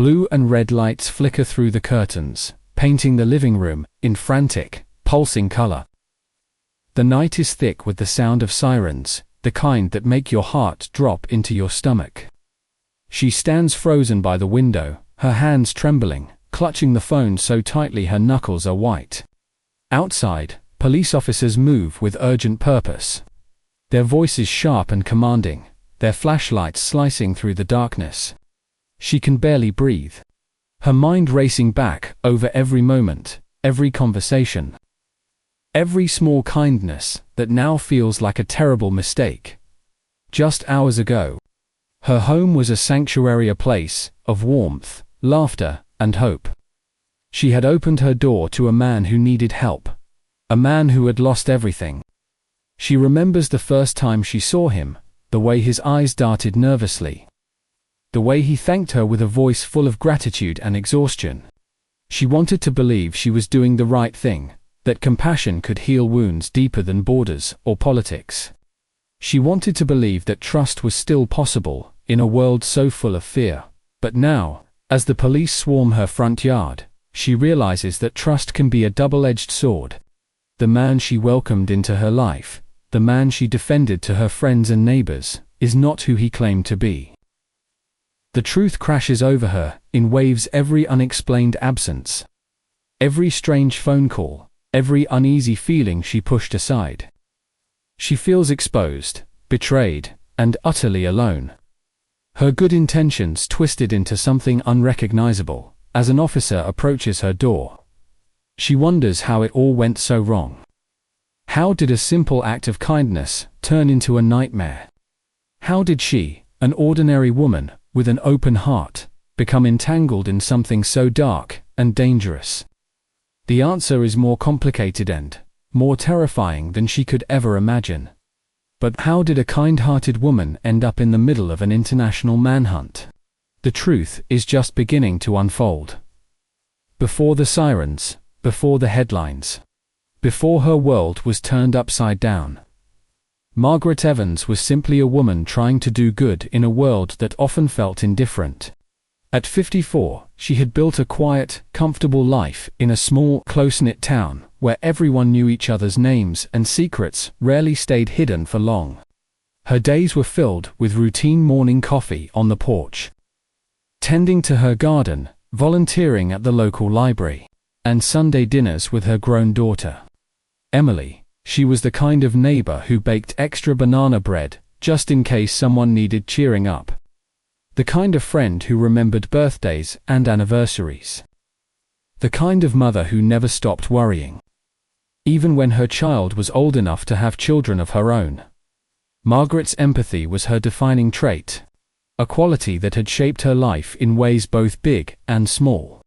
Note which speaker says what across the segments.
Speaker 1: Blue and red lights flicker through the curtains, painting the living room in frantic, pulsing color. The night is thick with the sound of sirens, the kind that make your heart drop into your stomach. She stands frozen by the window, her hands trembling, clutching the phone so tightly her knuckles are white. Outside, police officers move with urgent purpose. Their voices sharp and commanding, their flashlights slicing through the darkness. She can barely breathe. Her mind racing back over every moment, every conversation. Every small kindness that now feels like a terrible mistake. Just hours ago, her home was a sanctuary, a place of warmth, laughter, and hope. She had opened her door to a man who needed help, a man who had lost everything. She remembers the first time she saw him, the way his eyes darted nervously, the way he thanked her with a voice full of gratitude and exhaustion. She wanted to believe she was doing the right thing, that compassion could heal wounds deeper than borders or politics. She wanted to believe that trust was still possible in a world so full of fear. But now, as the police swarm her front yard, she realizes that trust can be a double-edged sword. The man she welcomed into her life, the man she defended to her friends and neighbors, is not who he claimed to be. The truth crashes over her in waves, every unexplained absence, every strange phone call, every uneasy feeling she pushed aside. She feels exposed, betrayed, and utterly alone. Her good intentions twisted into something unrecognizable as an officer approaches her door. She wonders how it all went so wrong. How did a simple act of kindness turn into a nightmare? How did she, an ordinary woman with an open heart, become entangled in something so dark and dangerous? The answer is more complicated and more terrifying than she could ever imagine. But how did a kind-hearted woman end up in the middle of an international manhunt? The truth is just beginning to unfold. Before the sirens, before the headlines, before her world was turned upside down, Margaret Evans was simply a woman trying to do good in a world that often felt indifferent. At 54, she had built a quiet, comfortable life in a small, close-knit town where everyone knew each other's names and secrets rarely stayed hidden for long. Her days were filled with routine morning coffee on the porch, tending to her garden, volunteering at the local library, and Sunday dinners with her grown daughter, Emily. She was the kind of neighbor who baked extra banana bread just in case someone needed cheering up. The kind of friend who remembered birthdays and anniversaries. The kind of mother who never stopped worrying, even when her child was old enough to have children of her own. Margaret's empathy was her defining trait, a quality that had shaped her life in ways both big and small.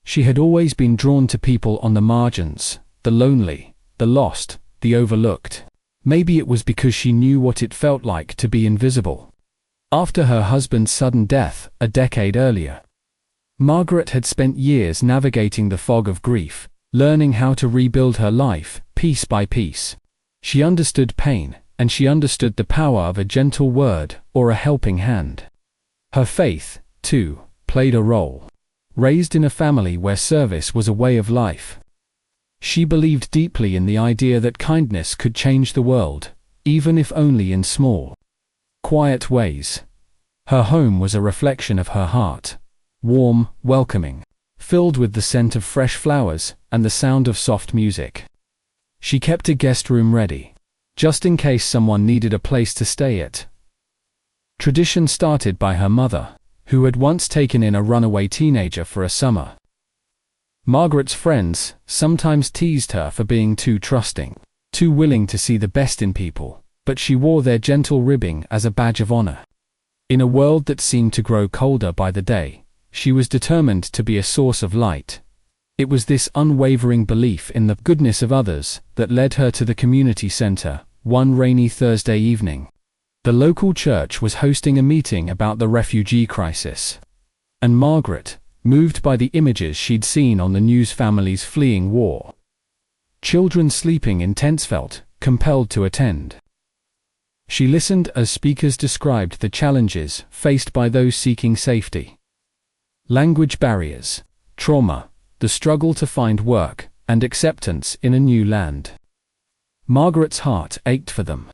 Speaker 1: She had always been drawn to people on the margins, the lonely, the lost, the overlooked. Maybe it was because she knew what it felt like to be invisible. After her husband's sudden death a decade earlier, Margaret had spent years navigating the fog of grief, learning how to rebuild her life, piece by piece. She understood pain, and she understood the power of a gentle word or a helping hand. Her faith, too, played a role. Raised in a family where service was a way of life, she believed deeply in the idea that kindness could change the world, even if only in small, quiet ways. Her home was a reflection of her heart, warm, welcoming, filled with the scent of fresh flowers and the sound of soft music. She kept a guest room ready, just in case someone needed a place to stay at. Tradition started by her mother, who had once taken in a runaway teenager for a summer. Margaret's friends sometimes teased her for being too trusting, too willing to see the best in people, but she wore their gentle ribbing as a badge of honor. In a world that seemed to grow colder by the day, she was determined to be a source of light. It was this unwavering belief in the goodness of others that led her to the community center one rainy Thursday evening. The local church was hosting a meeting about the refugee crisis, and Margaret, moved by the images she'd seen on the news, families fleeing war, children sleeping in tents, felt compelled to attend. She listened as speakers described the challenges faced by those seeking safety. Language barriers, trauma, the struggle to find work, and acceptance in a new land. Margaret's heart ached for them,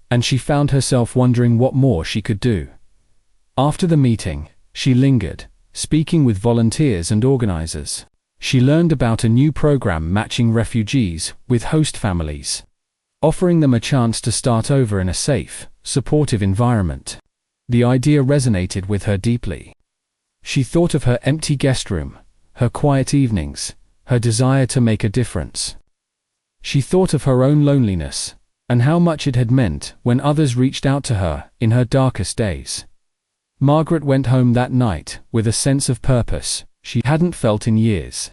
Speaker 1: and she found herself wondering what more she could do. After the meeting, she lingered, speaking with volunteers and organizers. She learned about a new program matching refugees with host families, offering them a chance to start over in a safe, supportive environment. The idea resonated with her deeply. She thought of her empty guest room, her quiet evenings, her desire to make a difference. She thought of her own loneliness, and how much it had meant when others reached out to her in her darkest days. Margaret went home that night with a sense of purpose she hadn't felt in years.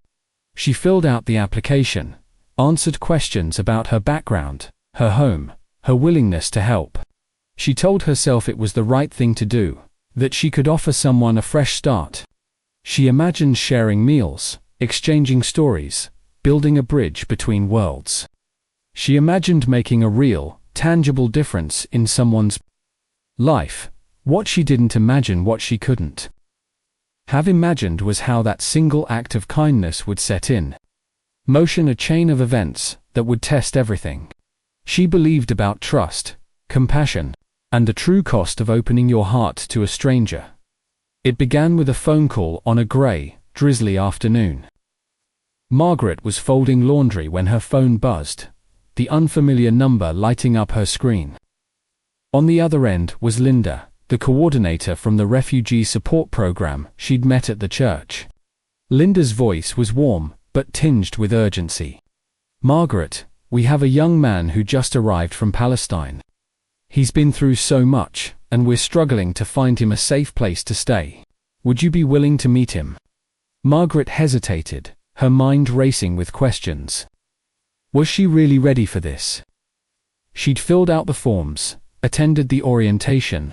Speaker 1: She filled out the application, answered questions about her background, her home, her willingness to help. She told herself it was the right thing to do, that she could offer someone a fresh start. She imagined sharing meals, exchanging stories, building a bridge between worlds. She imagined making a real, tangible difference in someone's life. What she didn't imagine what she couldn't have imagined was how that single act of kindness would set in motion a chain of events that would test everything she believed about trust, compassion, and the true cost of opening your heart to a stranger. It began with a phone call on a grey, drizzly afternoon. Margaret was folding laundry when her phone buzzed, the unfamiliar number lighting up her screen. On the other end was Linda, the coordinator from the refugee support program she'd met at the church. Linda's voice was warm, but tinged with urgency. "Margaret, we have a young man who just arrived from Palestine. He's been through so much, and we're struggling to find him a safe place to stay. Would you be willing to meet him?" Margaret hesitated, her mind racing with questions. Was she really ready for this? She'd filled out the forms, attended the orientation,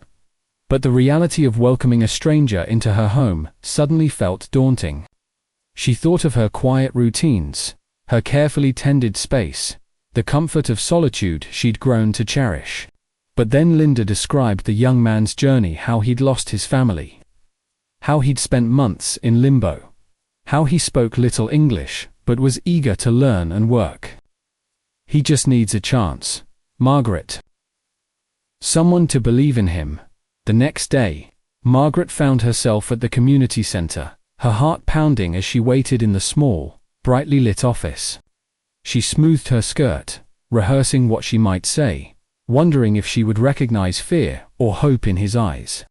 Speaker 1: but the reality of welcoming a stranger into her home suddenly felt daunting. She thought of her quiet routines, her carefully tended space, the comfort of solitude she'd grown to cherish. But then Linda described the young man's journey, how he'd lost his family, how he'd spent months in limbo, how he spoke little English but was eager to learn and work. "He just needs a chance, Margaret. Someone to believe in him." The next day, Margaret found herself at the community center, her heart pounding as she waited in the small, brightly lit office. She smoothed her skirt, rehearsing what she might say, wondering if she would recognize fear or hope in his eyes.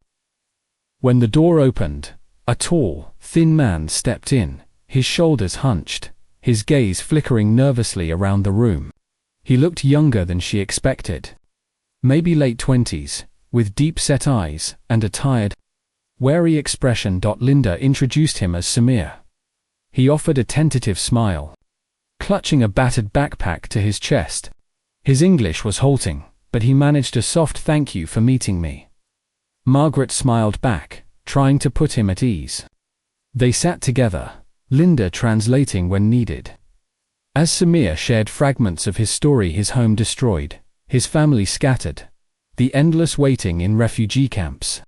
Speaker 1: When the door opened, a tall, thin man stepped in, his shoulders hunched, his gaze flickering nervously around the room. He looked younger than she expected. Maybe late 20s, with deep-set eyes and a tired, wary expression. Linda introduced him as Samir. He offered a tentative smile, clutching a battered backpack to his chest. His English was halting, but he managed a soft "thank you for meeting me." Margaret smiled back, trying to put him at ease. They sat together, Linda translating when needed. As Samir shared fragments of his story, his home destroyed, his family scattered, the endless waiting in refugee camps.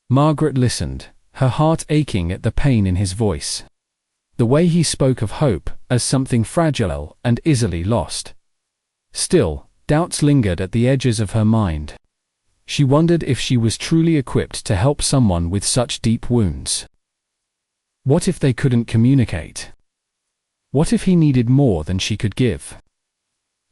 Speaker 1: Margaret listened, her heart aching at the pain in his voice. The way he spoke of hope as something fragile and easily lost. Still, doubts lingered at the edges of her mind. She wondered if she was truly equipped to help someone with such deep wounds. What if they couldn't communicate? What if he needed more than she could give?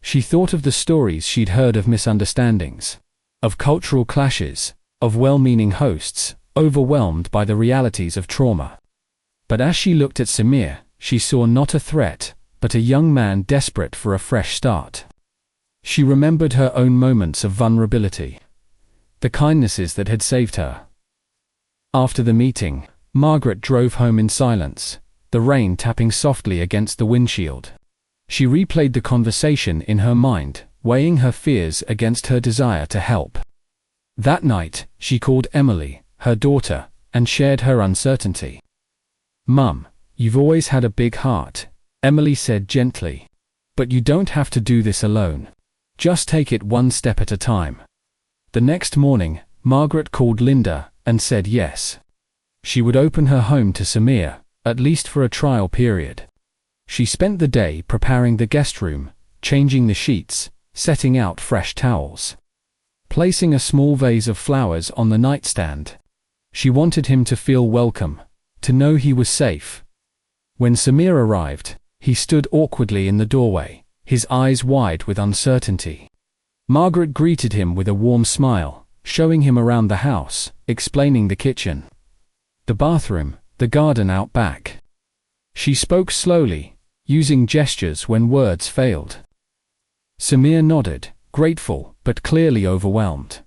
Speaker 1: She thought of the stories she'd heard of misunderstandings, of cultural clashes, of well-meaning hosts, overwhelmed by the realities of trauma. But as she looked at Samir, she saw not a threat, but a young man desperate for a fresh start. She remembered her own moments of vulnerability, the kindnesses that had saved her. After the meeting, Margaret drove home in silence, the rain tapping softly against the windshield. She replayed the conversation in her mind, weighing her fears against her desire to help. That night, she called Emily, her daughter, and shared her uncertainty. "Mum, you've always had a big heart," Emily said gently. "But you don't have to do this alone. Just take it one step at a time." The next morning, Margaret called Linda and said yes. She would open her home to Samir, at least for a trial period. She spent the day preparing the guest room, changing the sheets, setting out fresh towels, placing a small vase of flowers on the nightstand. She wanted him to feel welcome, to know he was safe. When Samir arrived, he stood awkwardly in the doorway, his eyes wide with uncertainty. Margaret greeted him with a warm smile, showing him around the house, explaining the kitchen, the bathroom, the garden out back. She spoke slowly, using gestures when words failed. Samir nodded, grateful, but clearly overwhelmed.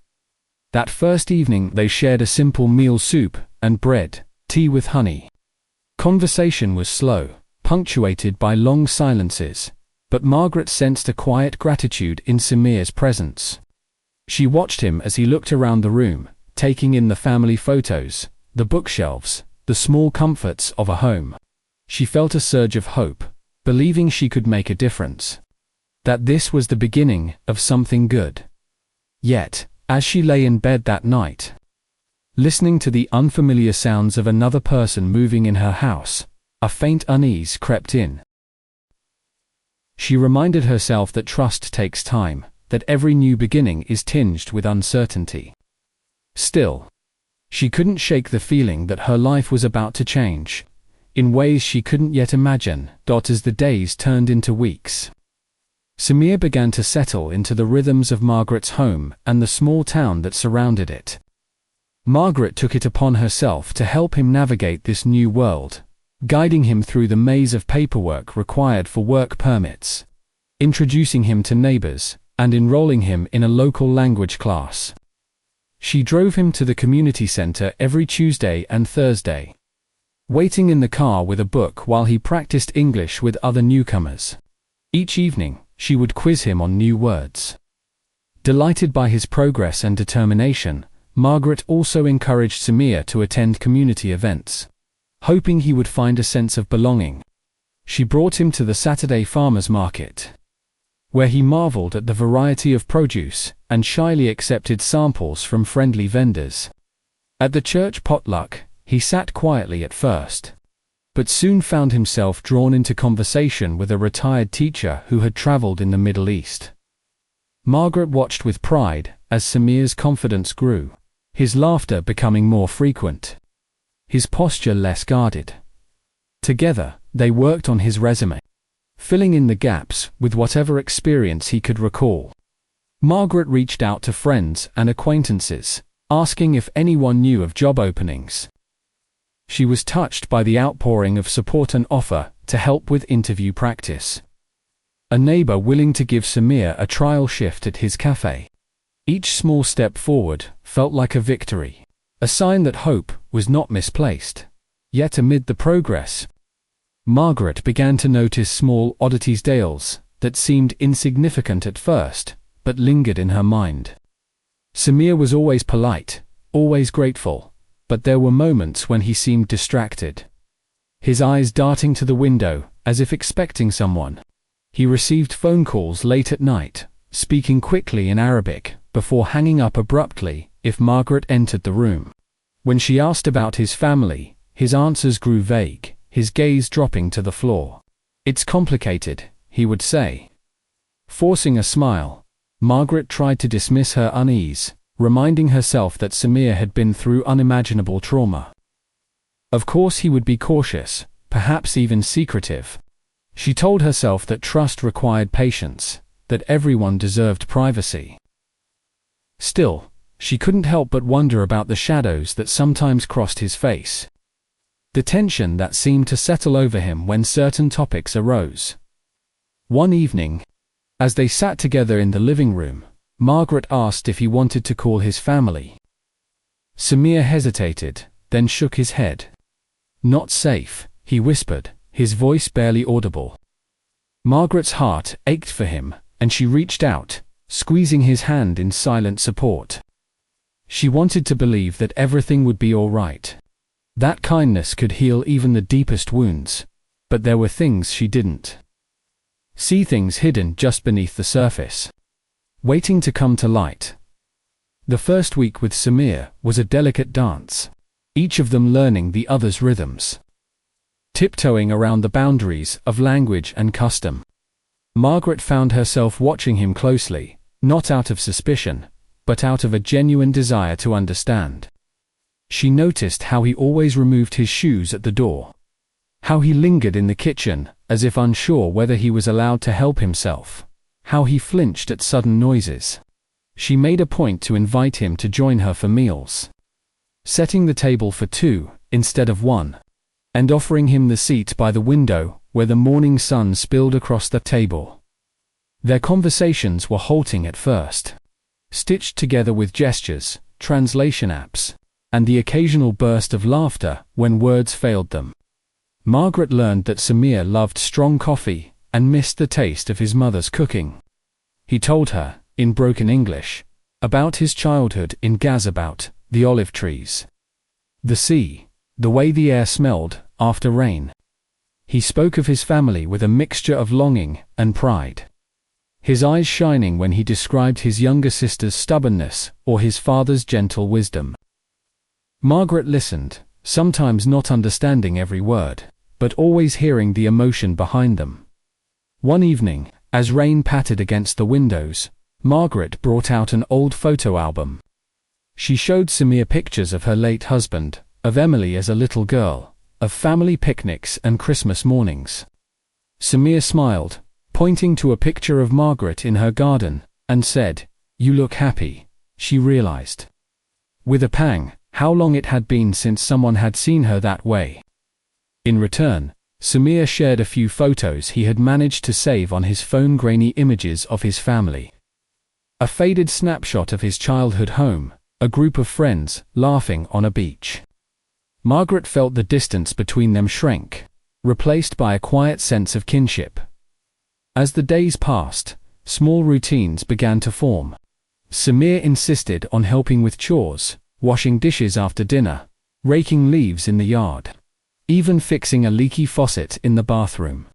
Speaker 1: That first evening they shared a simple meal: soup and bread, tea with honey. Conversation was slow, punctuated by long silences, but Margaret sensed a quiet gratitude in Samir's presence. She watched him as he looked around the room, taking in the family photos, the bookshelves, the small comforts of a home. She felt a surge of hope, believing she could make a difference, that this was the beginning of something good. Yet, as she lay in bed that night, listening to the unfamiliar sounds of another person moving in her house, a faint unease crept in. She reminded herself that trust takes time, that every new beginning is tinged with uncertainty. Still, she couldn't shake the feeling that her life was about to change, in ways she couldn't yet imagine. As the days turned into weeks, Samir began to settle into the rhythms of Margaret's home and the small town that surrounded it. Margaret took it upon herself to help him navigate this new world, guiding him through the maze of paperwork required for work permits, introducing him to neighbors, and enrolling him in a local language class. She drove him to the community center every Tuesday and Thursday, waiting in the car with a book while he practiced English with other newcomers. Each evening, she would quiz him on new words. Delighted by his progress and determination, Margaret also encouraged Samir to attend community events, hoping he would find a sense of belonging. She brought him to the Saturday farmers market, where he marveled at the variety of produce and shyly accepted samples from friendly vendors. At the church potluck, he sat quietly at first, but soon found himself drawn into conversation with a retired teacher who had traveled in the Middle East. Margaret watched with pride as Samir's confidence grew, his laughter becoming more frequent, his posture less guarded. Together, they worked on his resume, filling in the gaps with whatever experience he could recall. Margaret reached out to friends and acquaintances, asking if anyone knew of job openings. She was touched by the outpouring of support and offer to help with interview practice. A neighbor willing to give Samir a trial shift at his cafe. Each small step forward felt like a victory, a sign that hope was not misplaced. Yet amid the progress, Margaret began to notice small oddities, details that seemed insignificant at first, but lingered in her mind. Samir was always polite, always grateful, but there were moments when he seemed distracted, his eyes darting to the window as if expecting someone. He received phone calls late at night, speaking quickly in Arabic, before hanging up abruptly if Margaret entered the room. When she asked about his family, his answers grew vague, his gaze dropping to the floor. "It's complicated," he would say. Forcing a smile, Margaret tried to dismiss her unease, reminding herself that Samir had been through unimaginable trauma. Of course he would be cautious, perhaps even secretive. She told herself that trust required patience, that everyone deserved privacy. Still, she couldn't help but wonder about the shadows that sometimes crossed his face, the tension that seemed to settle over him when certain topics arose. One evening, as they sat together in the living room, Margaret asked if he wanted to call his family. Samir hesitated, then shook his head. "Not safe," he whispered, his voice barely audible. Margaret's heart ached for him, and she reached out, squeezing his hand in silent support. She wanted to believe that everything would be all right, that kindness could heal even the deepest wounds, but there were things she didn't see, things hidden just beneath the surface, waiting to come to light. The first week with Samir was a delicate dance. each of them learning the other's rhythms, tiptoeing around the boundaries of language and custom. Margaret found herself watching him closely, not out of suspicion, but out of a genuine desire to understand. She noticed how he always removed his shoes at the door, how he lingered in the kitchen, as if unsure whether he was allowed to help himself, how he flinched at sudden noises. She made a point to invite him to join her for meals, setting the table for two instead of one, and offering him the seat by the window where the morning sun spilled across the table. Their conversations were halting at first, stitched together with gestures, translation apps, and the occasional burst of laughter when words failed them. Margaret learned that Samir loved strong coffee and missed the taste of his mother's cooking. He told her, in broken English, about his childhood in Gaza, about the olive trees, the sea, the way the air smelled after rain. He spoke of his family with a mixture of longing and pride, his eyes shining when he described his younger sister's stubbornness or his father's gentle wisdom. Margaret listened, sometimes not understanding every word, but always hearing the emotion behind them. One evening, as rain pattered against the windows, Margaret brought out an old photo album. She showed Samir pictures of her late husband, of Emily as a little girl, of family picnics and Christmas mornings. Samir smiled, pointing to a picture of Margaret in her garden, and said, "You look happy," she realized, with a pang, how long it had been since someone had seen her that way. In return, Samir shared a few photos he had managed to save on his phone, grainy images of his family. A faded snapshot of his childhood home, a group of friends, laughing on a beach. Margaret felt the distance between them shrink, replaced by a quiet sense of kinship. As the days passed, small routines began to form. Samir insisted on helping with chores, washing dishes after dinner, raking leaves in the yard, even fixing a leaky faucet in the bathroom.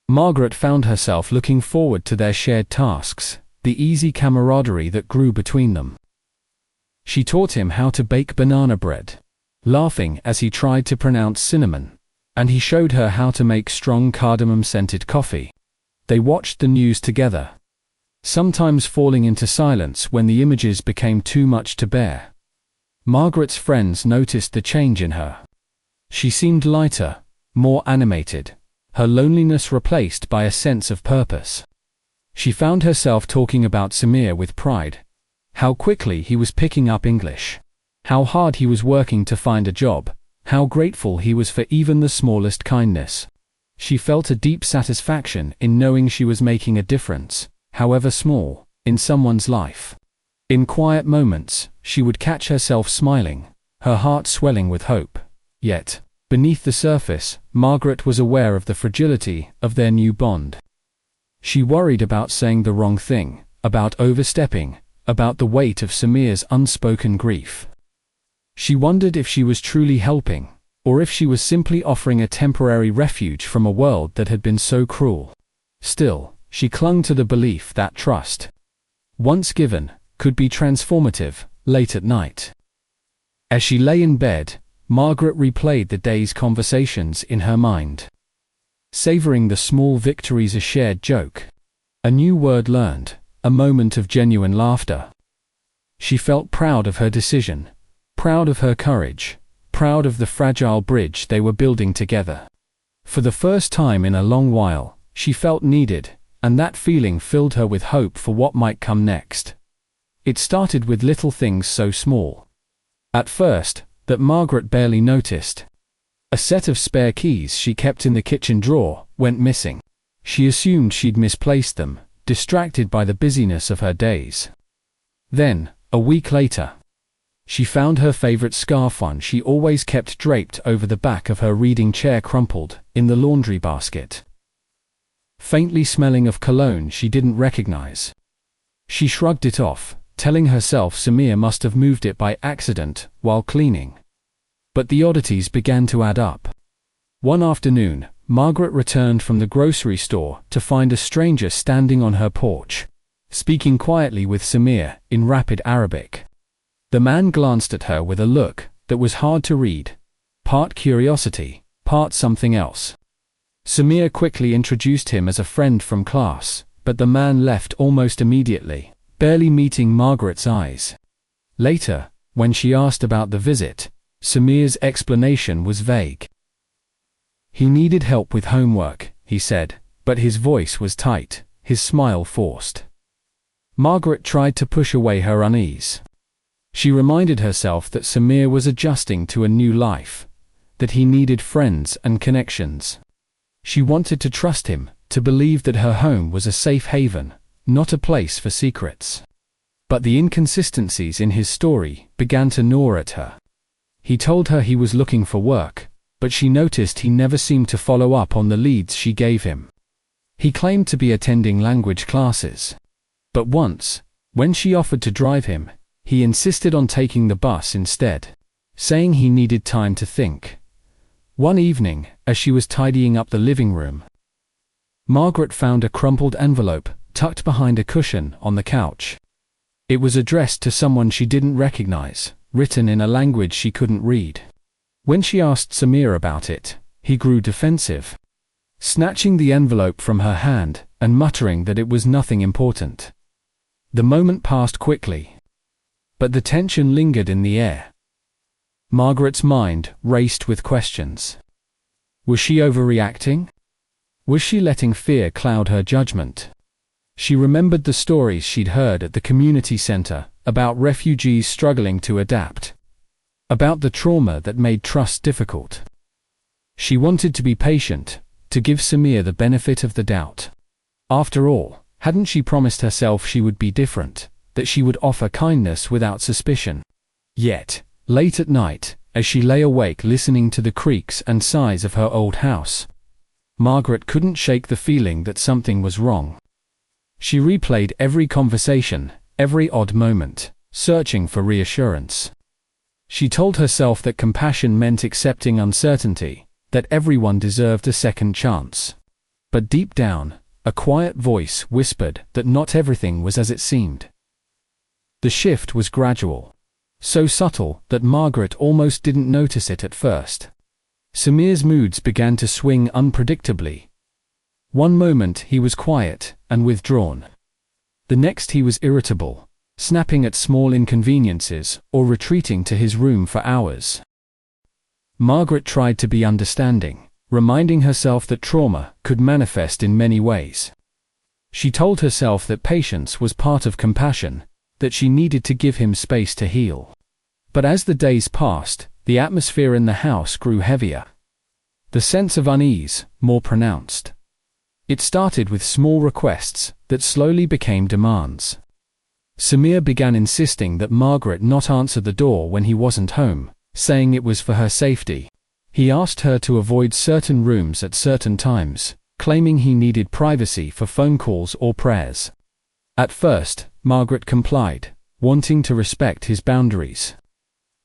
Speaker 1: Margaret found herself looking forward to their shared tasks, the easy camaraderie that grew between them. She taught him how to bake banana bread, laughing as he tried to pronounce cinnamon, and he showed her how to make strong cardamom-scented coffee. They watched the news together, sometimes falling into silence when the images became too much to bear. Margaret's friends noticed the change in her. She seemed lighter, more animated, her loneliness replaced by a sense of purpose. She found herself talking about Samir with pride, how quickly he was picking up English, how hard he was working to find a job, how grateful he was for even the smallest kindness. She felt a deep satisfaction in knowing she was making a difference, however small, in someone's life. In quiet moments, she would catch herself smiling, her heart swelling with hope. Yet, beneath the surface, Margaret was aware of the fragility of their new bond. She worried about saying the wrong thing, about overstepping, about the weight of Samir's unspoken grief. She wondered if she was truly helping, or if she was simply offering a temporary refuge from a world that had been so cruel. Still, she clung to the belief that trust, once given, could be transformative. Late at night, as she lay in bed, Margaret replayed the day's conversations in her mind, savoring the small victories, a shared joke, a new word learned, a moment of genuine laughter. She felt proud of her decision, proud of her courage, proud of the fragile bridge they were building together. For the first time in a long while, she felt needed, and that feeling filled her with hope for what might come next. It started with little things so small, at first, that Margaret barely noticed. A set of spare keys she kept in the kitchen drawer went missing. She assumed she'd misplaced them, distracted by the busyness of her days. Then, a week later, she found her favorite scarf, one she always kept, draped over the back of her reading chair, crumpled in the laundry basket, faintly smelling of cologne she didn't recognize. She shrugged it off, telling herself Samir must have moved it by accident while cleaning. But the oddities began to add up. One afternoon, Margaret returned from the grocery store to find a stranger standing on her porch, speaking quietly with Samir in rapid Arabic. The man glanced at her with a look, that was hard to read. Part curiosity, part something else. Samir quickly introduced him as a friend from class, but the man left almost immediately, barely meeting Margaret's eyes. Later, when she asked about the visit, Samir's explanation was vague. He needed help with homework, he said, but his voice was tight, his smile forced. Margaret tried to push away her unease. She reminded herself that Samir was adjusting to a new life, that he needed friends and connections. She wanted to trust him, to believe that her home was a safe haven, not a place for secrets. But the inconsistencies in his story began to gnaw at her. He told her he was looking for work, but she noticed he never seemed to follow up on the leads she gave him. He claimed to be attending language classes. But once, when she offered to drive him, he insisted on taking the bus instead, saying he needed time to think. One evening, as she was tidying up the living room, Margaret found a crumpled envelope tucked behind a cushion on the couch. It was addressed to someone she didn't recognize, written in a language she couldn't read. When she asked Samir about it, he grew defensive, snatching the envelope from her hand and muttering that it was nothing important. The moment passed quickly, but the tension lingered in the air. Margaret's mind raced with questions. Was she overreacting? Was she letting fear cloud her judgment? She remembered the stories she'd heard at the community center about refugees struggling to adapt, about the trauma that made trust difficult. She wanted to be patient, to give Samir the benefit of the doubt. After all, hadn't she promised herself she would be different, that she would offer kindness without suspicion? Yet, late at night, as she lay awake listening to the creaks and sighs of her old house, Margaret couldn't shake the feeling that something was wrong. She replayed every conversation, every odd moment, searching for reassurance. She told herself that compassion meant accepting uncertainty, that everyone deserved a second chance. But deep down, a quiet voice whispered that not everything was as it seemed. The shift was gradual, so subtle that Margaret almost didn't notice it at first. Samir's moods began to swing unpredictably. One moment he was quiet and withdrawn. The next he was irritable, snapping at small inconveniences or retreating to his room for hours. Margaret tried to be understanding, reminding herself that trauma could manifest in many ways. She told herself that patience was part of compassion, that she needed to give him space to heal. But as the days passed, the atmosphere in the house grew heavier. The sense of unease more pronounced. It started with small requests that slowly became demands. Samir began insisting that Margaret not answer the door when he wasn't home, saying it was for her safety. He asked her to avoid certain rooms at certain times, claiming he needed privacy for phone calls or prayers. At first, Margaret complied, wanting to respect his boundaries.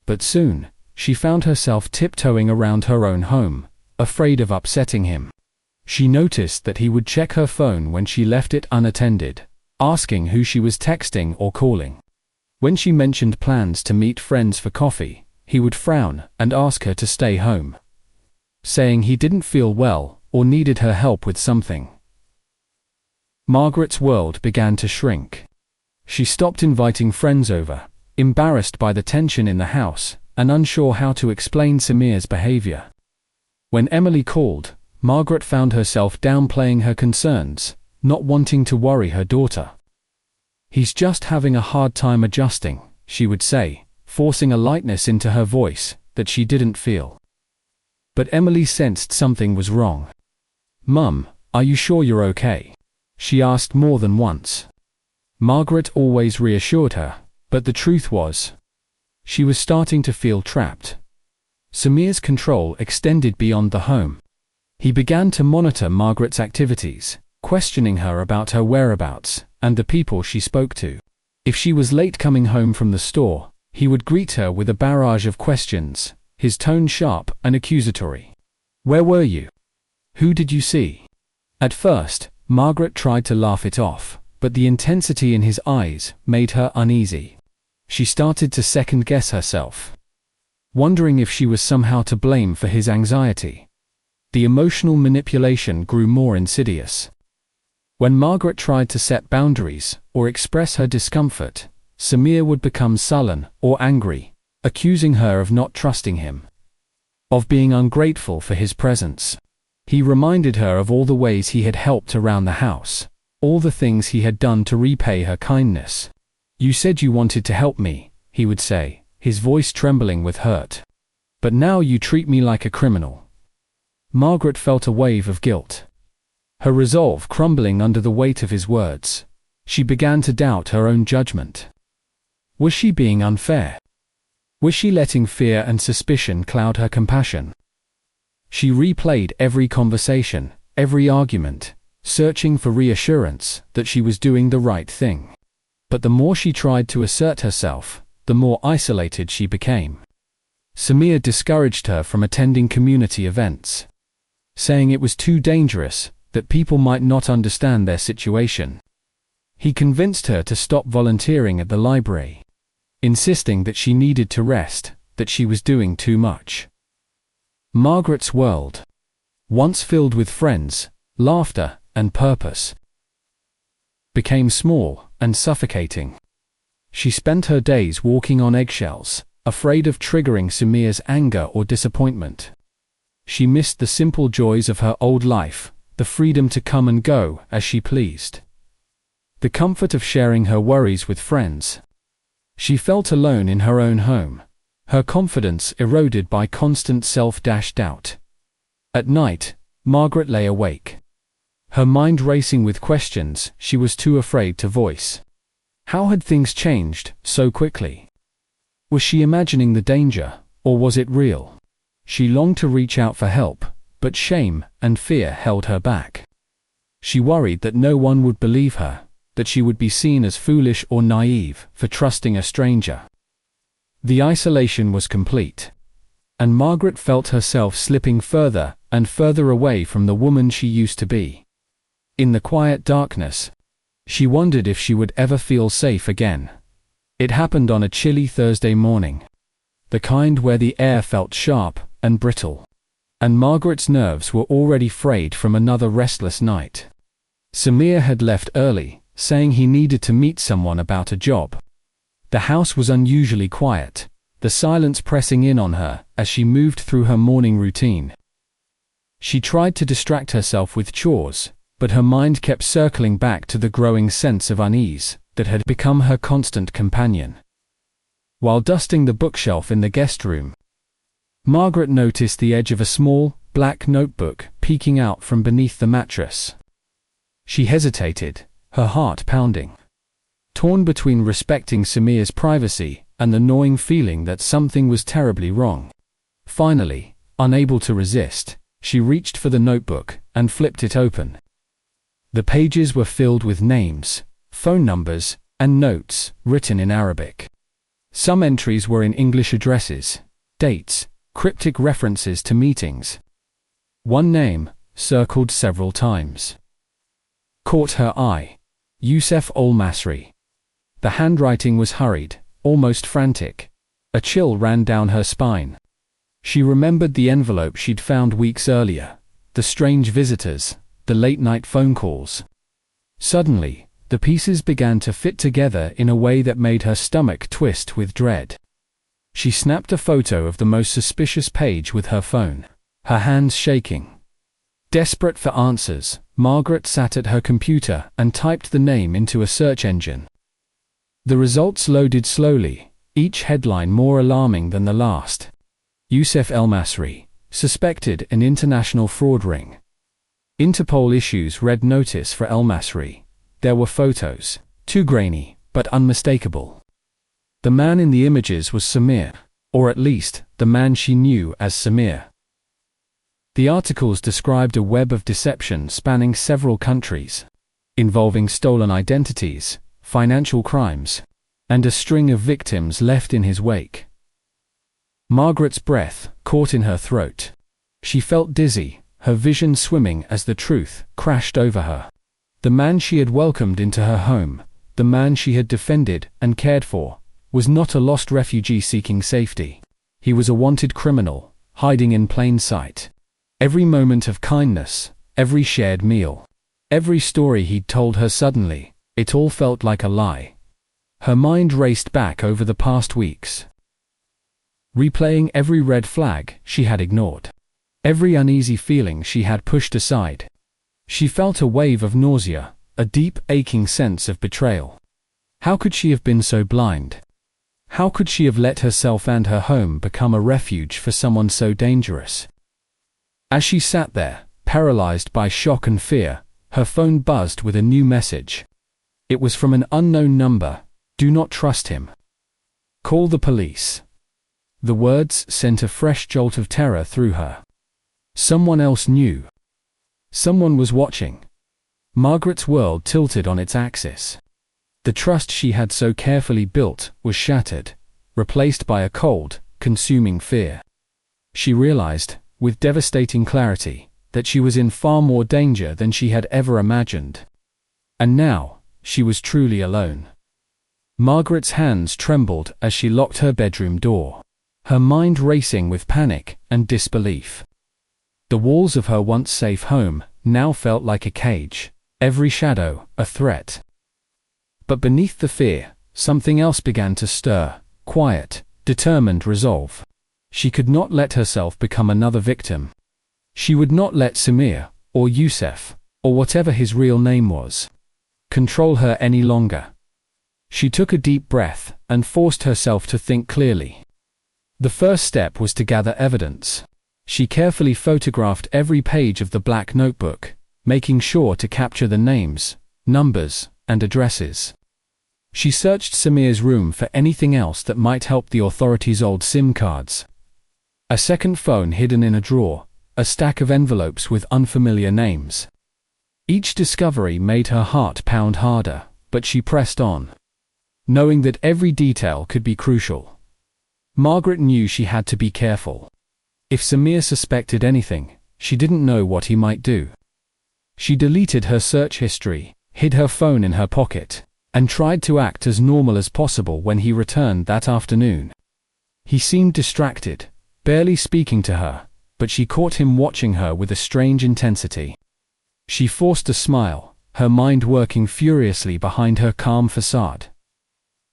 Speaker 1: But soon, she found herself tiptoeing around her own home, afraid of upsetting him. She noticed that he would check her phone when she left it unattended, asking who she was texting or calling. When she mentioned plans to meet friends for coffee, he would frown and ask her to stay home, saying he didn't feel well or needed her help with something. Margaret's world began to shrink. She stopped inviting friends over, embarrassed by the tension in the house and unsure how to explain Samir's behavior. When Emily called, Margaret found herself downplaying her concerns, not wanting to worry her daughter. "He's just having a hard time adjusting," she would say, forcing a lightness into her voice that she didn't feel. But Emily sensed something was wrong. "Mum, are you sure you're okay?" she asked more than once. Margaret always reassured her, but the truth was, she was starting to feel trapped. Samir's control extended beyond the home. He began to monitor Margaret's activities, questioning her about her whereabouts and the people she spoke to. If she was late coming home from the store, he would greet her with a barrage of questions, his tone sharp and accusatory. "Where were you? Who did you see?" At first, Margaret tried to laugh it off, but the intensity in his eyes made her uneasy. She started to second-guess herself. wondering if she was somehow to blame for his anxiety. The emotional manipulation grew more insidious. When Margaret tried to set boundaries or express her discomfort, Samir would become sullen or angry, accusing her of not trusting him, of being ungrateful for his presence. He reminded her of all the ways he had helped around the house, all the things he had done to repay her kindness. "You said you wanted to help me," he would say, his voice trembling with hurt. "But now you treat me like a criminal." Margaret felt a wave of guilt, her resolve crumbling under the weight of his words. She began to doubt her own judgment. Was she being unfair? Was she letting fear and suspicion cloud her compassion? She replayed every conversation, every argument, searching for reassurance that she was doing the right thing. But the more she tried to assert herself, the more isolated she became. Samir discouraged her from attending community events, saying it was too dangerous, that people might not understand their situation. He convinced her to stop volunteering at the library, insisting that she needed to rest, that she was doing too much. Margaret's world, once filled with friends, laughter, and purpose, became small and suffocating. She spent her days walking on eggshells, afraid of triggering Samir's anger or disappointment. She missed the simple joys of her old life, the freedom to come and go as she pleased, the comfort of sharing her worries with friends. She felt alone in her own home, her confidence eroded by constant self-doubt. At night, Margaret lay awake, her mind racing with questions she was too afraid to voice. How had things changed so quickly? Was she imagining the danger, or was it real? She longed to reach out for help, but shame and fear held her back. She worried that no one would believe her, that she would be seen as foolish or naive for trusting a stranger. The isolation was complete, and Margaret felt herself slipping further and further away from the woman she used to be. In the quiet darkness, she wondered if she would ever feel safe again. It happened on a chilly Thursday morning, the kind where the air felt sharp and brittle, and Margaret's nerves were already frayed from another restless night. Samir had left early, saying he needed to meet someone about a job. The house was unusually quiet, the silence pressing in on her as she moved through her morning routine. She tried to distract herself with chores, but her mind kept circling back to the growing sense of unease that had become her constant companion. While dusting the bookshelf in the guest room, Margaret noticed the edge of a small, black notebook peeking out from beneath the mattress. She hesitated, her heart pounding, torn between respecting Samir's privacy and the gnawing feeling that something was terribly wrong. Finally, unable to resist, she reached for the notebook and flipped it open. The pages were filled with names, phone numbers, and notes written in Arabic. Some entries were in English addresses, dates, cryptic references to meetings. One name, circled several times, caught her eye: Youssef Al-Masri. The handwriting was hurried, almost frantic. A chill ran down her spine. She remembered the envelope she'd found weeks earlier, the strange visitors, the late-night phone calls. Suddenly, the pieces began to fit together in a way that made her stomach twist with dread. She snapped a photo of the most suspicious page with her phone, her hands shaking. Desperate for answers, Margaret sat at her computer and typed the name into a search engine. The results loaded slowly, each headline more alarming than the last. Youssef El-Masri, suspected in international fraud ring. Interpol issues red notice for El-Masri. There were photos, too grainy, but unmistakable. The man in the images was Samir, or at least, the man she knew as Samir. The articles described a web of deception spanning several countries, involving stolen identities, financial crimes, and a string of victims left in his wake. Margaret's breath caught in her throat. She felt dizzy, her vision swimming as the truth crashed over her. The man she had welcomed into her home, the man she had defended and cared for, was not a lost refugee seeking safety. He was a wanted criminal, hiding in plain sight. Every moment of kindness, every shared meal, every story he'd told her suddenly, it all felt like a lie. Her mind raced back over the past weeks, replaying every red flag she had ignored, every uneasy feeling she had pushed aside. She felt a wave of nausea, a deep, aching sense of betrayal. How could she have been so blind? How could she have let herself and her home become a refuge for someone so dangerous? As she sat there, paralyzed by shock and fear, her phone buzzed with a new message. It was from an unknown number. Do not trust him. Call the police. The words sent a fresh jolt of terror through her. Someone else knew. Someone was watching. Margaret's world tilted on its axis. The trust she had so carefully built was shattered, replaced by a cold, consuming fear. She realized, with devastating clarity, that she was in far more danger than she had ever imagined. And now, she was truly alone. Margaret's hands trembled as she locked her bedroom door, her mind racing with panic and disbelief. The walls of her once safe home now felt like a cage, every shadow a threat. But beneath the fear, something else began to stir, quiet, determined resolve. She could not let herself become another victim. She would not let Samir, or Youssef, or whatever his real name was, control her any longer. She took a deep breath and forced herself to think clearly. The first step was to gather evidence. She carefully photographed every page of the black notebook, making sure to capture the names, numbers, and addresses. She searched Samir's room for anything else that might help the authorities' old SIM cards. A second phone hidden in a drawer, a stack of envelopes with unfamiliar names. Each discovery made her heart pound harder, but she pressed on, knowing that every detail could be crucial. Margaret knew she had to be careful. If Samir suspected anything, she didn't know what he might do. She deleted her search history, hid her phone in her pocket, and tried to act as normal as possible when he returned that afternoon. He seemed distracted, barely speaking to her, but she caught him watching her with a strange intensity. She forced a smile, her mind working furiously behind her calm facade.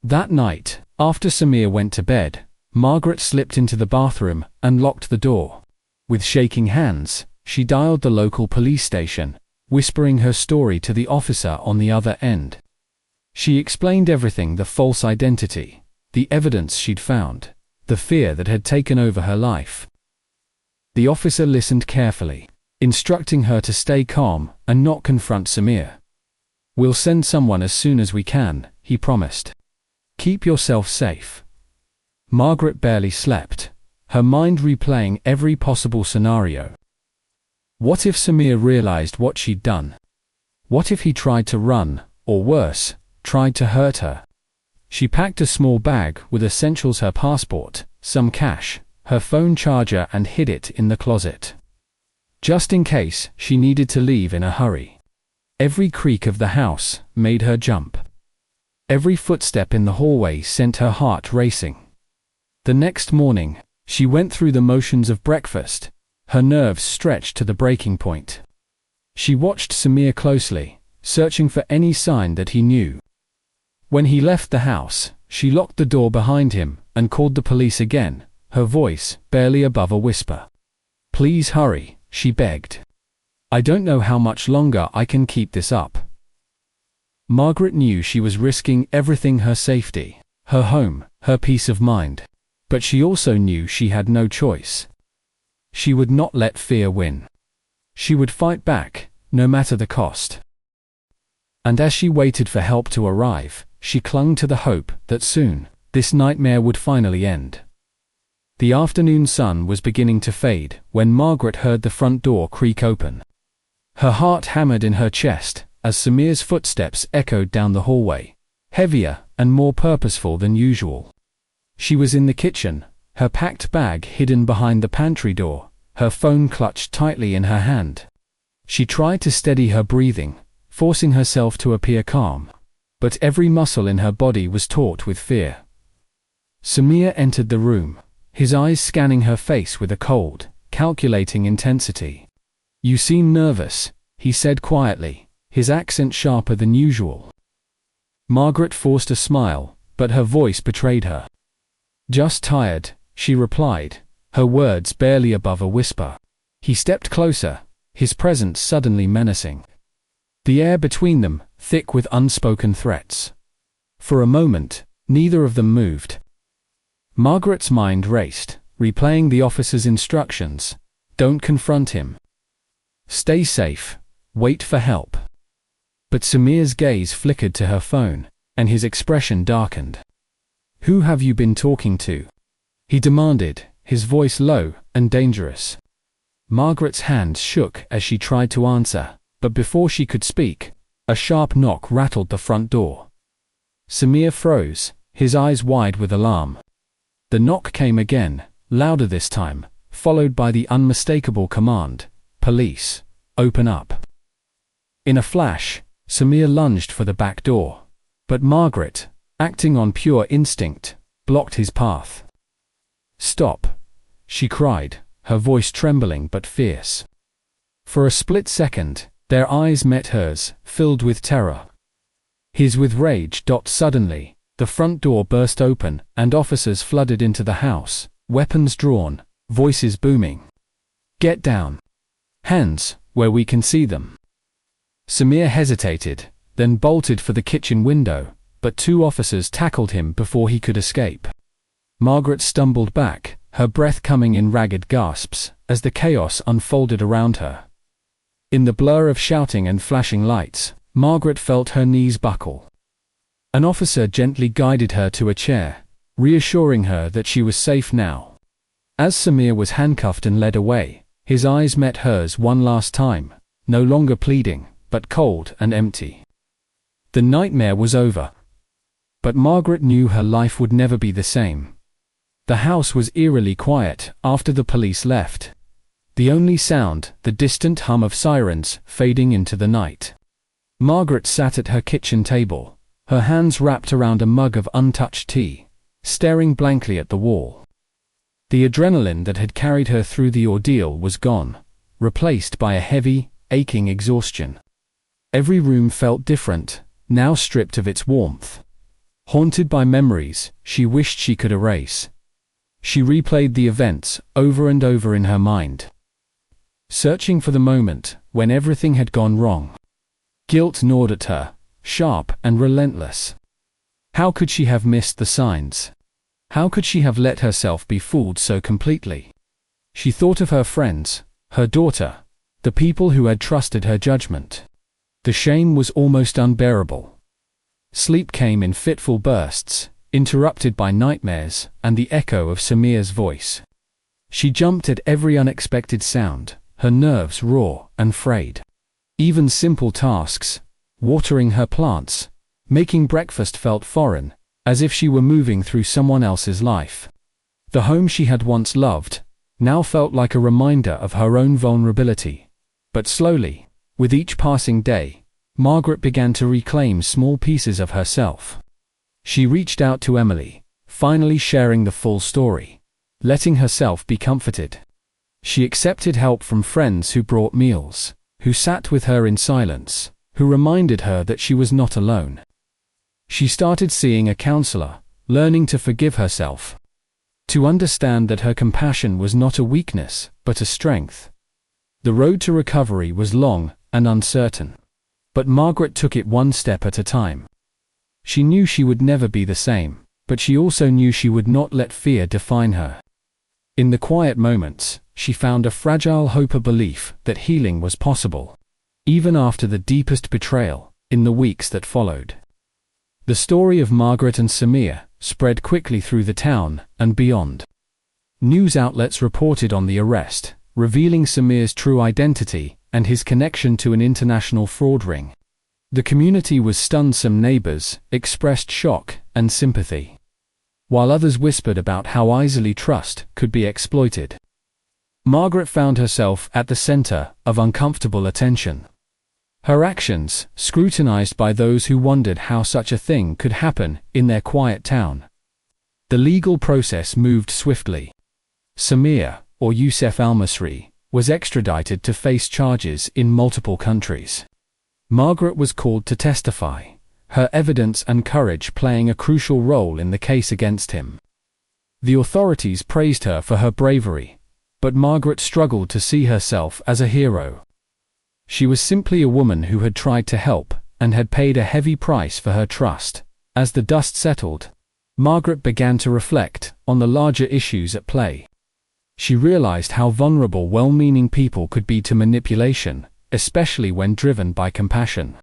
Speaker 1: That night, after Samir went to bed, Margaret slipped into the bathroom and locked the door. With shaking hands, she dialed the local police station, whispering her story to the officer on the other end. She explained everything: the false identity, the evidence she'd found, the fear that had taken over her life. The officer listened carefully, instructing her to stay calm and not confront Samir. "We'll send someone as soon as we can," he promised. "Keep yourself safe." Margaret barely slept, her mind replaying every possible scenario. What if Samir realized what she'd done? What if he tried to run, or worse, tried to hurt her? She packed a small bag with essentials: her passport, some cash, her phone charger, and hid it in the closet, just in case she needed to leave in a hurry. Every creak of the house made her jump. Every footstep in the hallway sent her heart racing. The next morning, she went through the motions of breakfast, her nerves stretched to the breaking point. She watched Samir closely, searching for any sign that he knew. When he left the house, she locked the door behind him and called the police again, her voice barely above a whisper. "Please hurry," she begged. "I don't know how much longer I can keep this up." Margaret knew she was risking everything: her safety, her home, her peace of mind. But she also knew she had no choice. She would not let fear win. She would fight back, no matter the cost. And as she waited for help to arrive, she clung to the hope that soon, this nightmare would finally end. The afternoon sun was beginning to fade when Margaret heard the front door creak open. Her heart hammered in her chest as Samir's footsteps echoed down the hallway, heavier and more purposeful than usual. She was in the kitchen, her packed bag hidden behind the pantry door, her phone clutched tightly in her hand. She tried to steady her breathing, forcing herself to appear calm, but every muscle in her body was taut with fear. Samir entered the room, his eyes scanning her face with a cold, calculating intensity. "You seem nervous," he said quietly, his accent sharper than usual. Margaret forced a smile, but her voice betrayed her. "Just tired," she replied, her words barely above a whisper. He stepped closer, his presence suddenly menacing. The air between them, thick with unspoken threats. For a moment, neither of them moved. Margaret's mind raced, replaying the officer's instructions. Don't confront him. Stay safe. Wait for help. But Samir's gaze flickered to her phone, and his expression darkened. Who have you been talking to? He demanded, his voice low and dangerous. Margaret's hands shook as she tried to answer, but before she could speak, a sharp knock rattled the front door. Samir froze, his eyes wide with alarm. The knock came again, louder this time, followed by the unmistakable command, "Police, open up." In a flash, Samir lunged for the back door, but Margaret, acting on pure instinct, blocked his path. "Stop," she cried, her voice trembling but fierce. For a split second, their eyes met hers, filled with terror. His with rage. Suddenly, the front door burst open, and officers flooded into the house, weapons drawn, voices booming. "Get down. Hands, where we can see them." Samir hesitated, then bolted for the kitchen window, but two officers tackled him before he could escape. Margaret stumbled back, her breath coming in ragged gasps, as the chaos unfolded around her. In the blur of shouting and flashing lights, Margaret felt her knees buckle. An officer gently guided her to a chair, reassuring her that she was safe now. As Samir was handcuffed and led away, his eyes met hers one last time, no longer pleading, but cold and empty. The nightmare was over. But Margaret knew her life would never be the same. The house was eerily quiet after the police left. The only sound, the distant hum of sirens, fading into the night. Margaret sat at her kitchen table, her hands wrapped around a mug of untouched tea, staring blankly at the wall. The adrenaline that had carried her through the ordeal was gone, replaced by a heavy, aching exhaustion. Every room felt different, now stripped of its warmth. Haunted by memories she wished she could erase. She replayed the events over and over in her mind, searching for the moment when everything had gone wrong. Guilt gnawed at her, sharp and relentless. How could she have missed the signs? How could she have let herself be fooled so completely? She thought of her friends, her daughter, the people who had trusted her judgment. The shame was almost unbearable. Sleep came in fitful bursts, interrupted by nightmares and the echo of Samir's voice. She jumped at every unexpected sound, her nerves raw and frayed. Even simple tasks, watering her plants, making breakfast, felt foreign, as if she were moving through someone else's life. The home she had once loved now felt like a reminder of her own vulnerability. But slowly, with each passing day, Margaret began to reclaim small pieces of herself. She reached out to Emily, finally sharing the full story, letting herself be comforted. She accepted help from friends who brought meals, who sat with her in silence, who reminded her that she was not alone. She started seeing a counselor, learning to forgive herself, to understand that her compassion was not a weakness, but a strength. The road to recovery was long and uncertain, but Margaret took it one step at a time. She knew she would never be the same, but she also knew she would not let fear define her. In the quiet moments, she found a fragile hope, a belief that healing was possible, even after the deepest betrayal, in the weeks that followed. The story of Margaret and Samir spread quickly through the town and beyond. News outlets reported on the arrest, revealing Samir's true identity and his connection to an international fraud ring. The community was stunned. Some neighbors expressed shock and sympathy, while others whispered about how easily trust could be exploited. Margaret found herself at the center of uncomfortable attention. Her actions scrutinized by those who wondered how such a thing could happen in their quiet town. The legal process moved swiftly. Samir, or Youssef al-Masri, was extradited to face charges in multiple countries. Margaret was called to testify, her evidence and courage playing a crucial role in the case against him. The authorities praised her for her bravery, but Margaret struggled to see herself as a hero. She was simply a woman who had tried to help, and had paid a heavy price for her trust. As the dust settled, Margaret began to reflect on the larger issues at play. She realized how vulnerable well-meaning people could be to manipulation, especially when driven by compassion.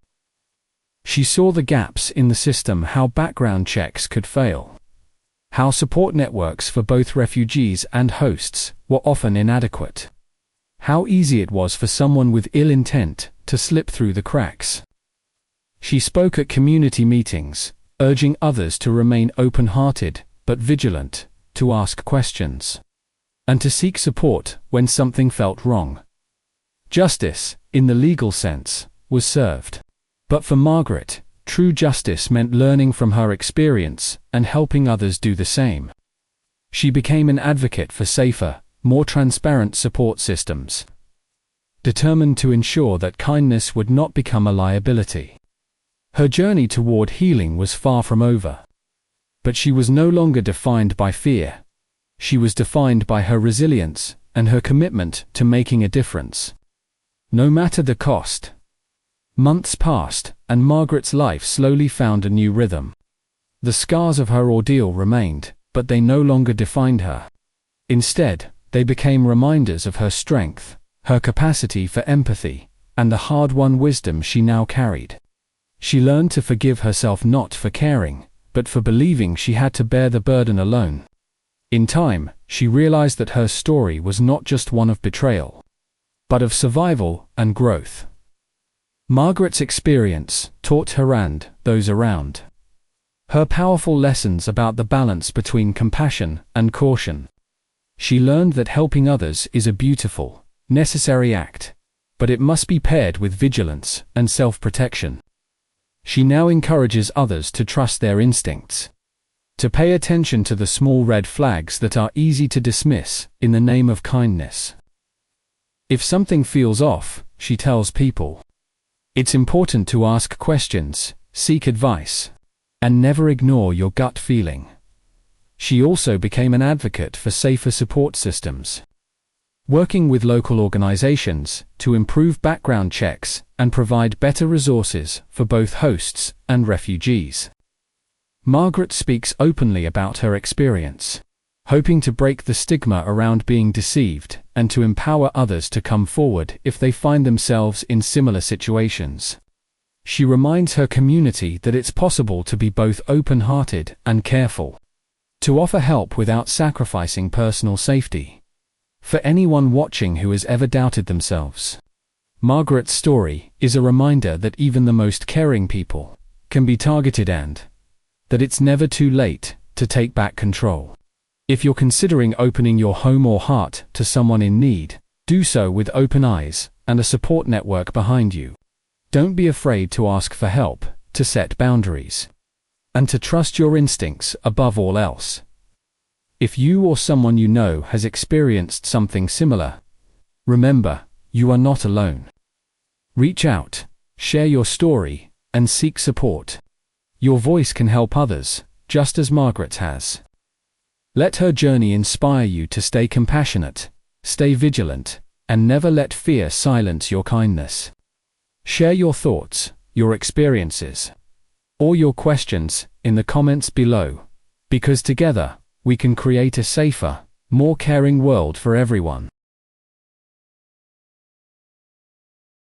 Speaker 1: She saw the gaps in the system, how background checks could fail, how support networks for both refugees and hosts were often inadequate, how easy it was for someone with ill intent to slip through the cracks. She spoke at community meetings, urging others to remain open-hearted but vigilant, to ask questions, and to seek support when something felt wrong. Justice, in the legal sense, was served. But for Margaret, true justice meant learning from her experience and helping others do the same. She became an advocate for safer, more transparent support systems, determined to ensure that kindness would not become a liability. Her journey toward healing was far from over. But she was no longer defined by fear. She was defined by her resilience and her commitment to making a difference, no matter the cost. Months passed, and Margaret's life slowly found a new rhythm. The scars of her ordeal remained, but they no longer defined her. Instead, they became reminders of her strength, her capacity for empathy, and the hard-won wisdom she now carried. She learned to forgive herself, not for caring, but for believing she had to bear the burden alone. In time, she realized that her story was not just one of betrayal, but of survival and growth. Margaret's experience taught her and those around her powerful lessons about the balance between compassion and caution. She learned that helping others is a beautiful, necessary act, but it must be paired with vigilance and self-protection. She now encourages others to trust their instincts, to pay attention to the small red flags that are easy to dismiss in the name of kindness. If something feels off, she tells people, it's important to ask questions, seek advice, and never ignore your gut feeling. She also became an advocate for safer support systems, working with local organizations to improve background checks and provide better resources for both hosts and refugees. Margaret speaks openly about her experience, hoping to break the stigma around being deceived and to empower others to come forward if they find themselves in similar situations. She reminds her community that it's possible to be both open-hearted and careful, to offer help without sacrificing personal safety. For anyone watching who has ever doubted themselves, Margaret's story is a reminder that even the most caring people can be targeted and that it's never too late to take back control. If you're considering opening your home or heart to someone in need, do so with open eyes and a support network behind you. Don't be afraid to ask for help, to set boundaries, and to trust your instincts above all else. If you or someone you know has experienced something similar, remember, you are not alone. Reach out, share your story, and seek support. Your voice can help others, just as Margaret has. Let her journey inspire you to stay compassionate, stay vigilant, and never let fear silence your kindness. Share your thoughts, your experiences, or your questions in the comments below, because together, we can create a safer, more caring world for everyone.